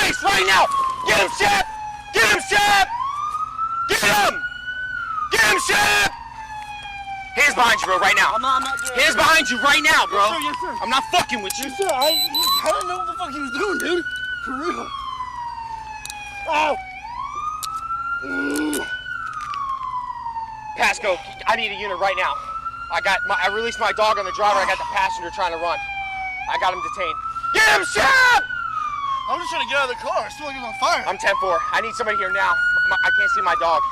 face right now! Get him, Shep! Get him, Shep! Get him! Get him, Shep! Hands behind you, bro, right now. I'm not doing Hands behind you right now, bro. Yes, sir, yes, sir. I'm not fucking with you. Yes, sir. I don't know what the fuck he was doing, dude. For real. Ow! Pasco, I need a unit right now. I released my dog on the driver. I got the passenger trying to run. I got him detained. Get him, Shep! I'm just trying to get out of the car. I feel like it's on fire. I'm 10-4. I need somebody here now. I can't see my dog.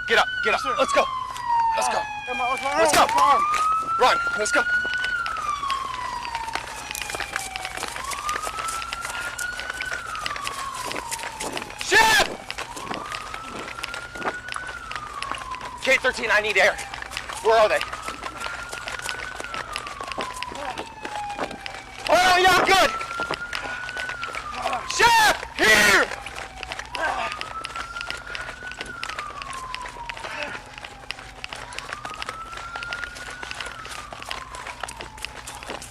Get up, get up. Let's go. Let's go. Let's go. Run. Let's go. Shep! K-13, I need air. Where are they? Oh, yeah, good. Shep, here!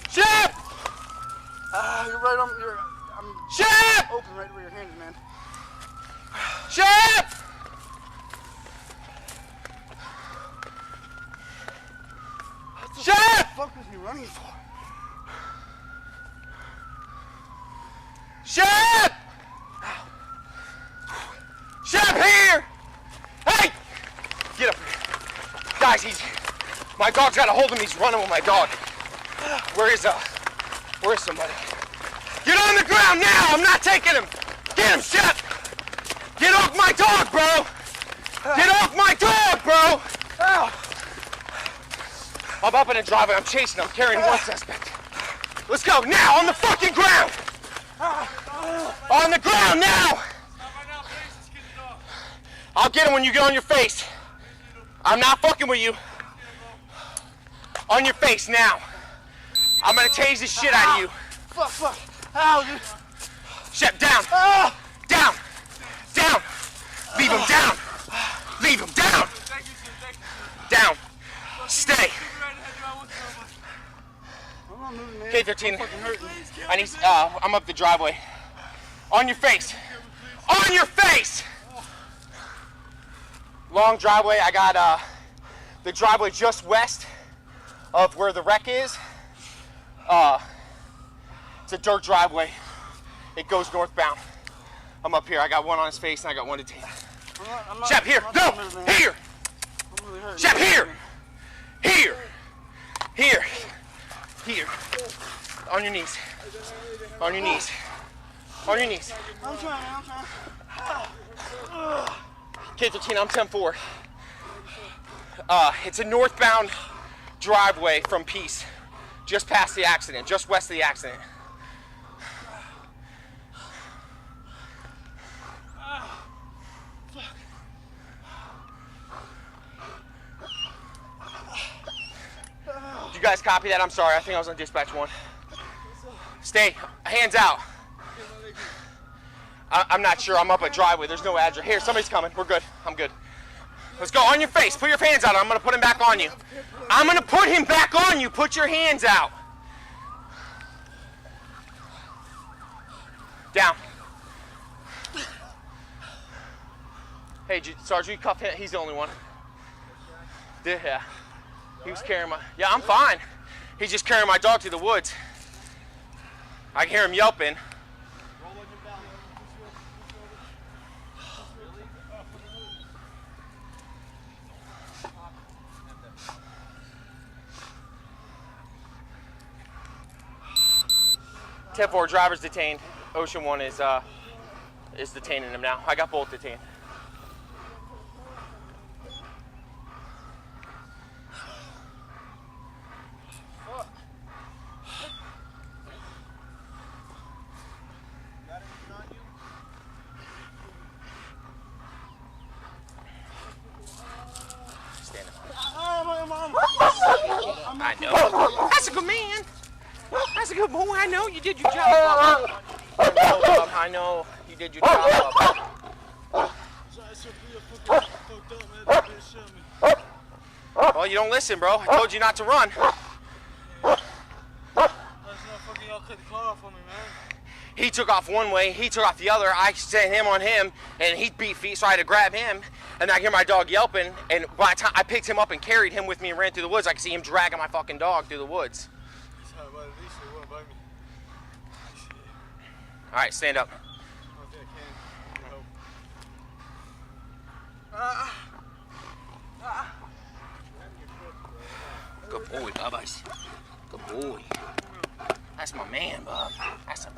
Shep! You're right on. I'm Shep! open right where your hand is, man. Shep! Shep! What the fuck was he running for? Shep! Shep, here! Hey! Get up here. Guys, my dog's got a hold of him. He's running with my dog. Where is somebody? Get on the ground now! I'm not taking him! Get him, Shep! Get off my dog, bro! Get off my dog, bro! I'm up in the driveway. I'm chasing him. I'm carrying one suspect. Let's go now! On the fucking ground! On the ground now! I'll get him when you get on your face. I'm not fucking with you. On your face now. I'm gonna tase the shit out of you. Fuck. Ow, dude. Shep, down. Down. Down. Leave him down. Leave him down. Down. Stay. I'm not moving, man. K-13. I'm up the driveway. On your face. On your face! Long driveway. I got the driveway just west of where the wreck is. It's a dirt driveway. It goes northbound. I'm up here. I got one on his face and I got one detained. Shep, here. No! Here! Shep, here! Here! Here! Here. On your knees. On your knees. On your knees. I'm trying. K-13, I'm 10-4. It's a northbound driveway from Peace. Just past the accident. Just west of the accident. Did you guys copy that? I'm sorry. I think I was on dispatch 1. Stay. Hands out. I'm not sure. I'm up a driveway. There's no address. Here, somebody's coming. We're good. I'm good. Let's go. On your face. Put your hands out. I'm going to put him back on you. I'm going to put him back on you. Put your hands out. Down. Hey, Sergeant, you cuff him. He's the only one. Yeah. He was carrying my... Yeah, I'm fine. He's just carrying my dog through the woods. I can hear him yelping. Tip 4 driver's detained. Ocean 1 is detaining him now. I got both detained. I know. That's a good man. That's a good boy. I know you did your job. I know you did your job. Well, you don't listen, bro. I told you not to run. That's not fucking y'all cut the claw off on me, man. He took off one way, he took off the other. I sent him on him, and he beat feet, so I had to grab him. And I hear my dog yelping, and by the time I picked him up and carried him with me and ran through the woods, I could see him dragging my fucking dog through the woods. All right, stand up. Good boy, Bubba. Good boy. That's my man, Bub. That's a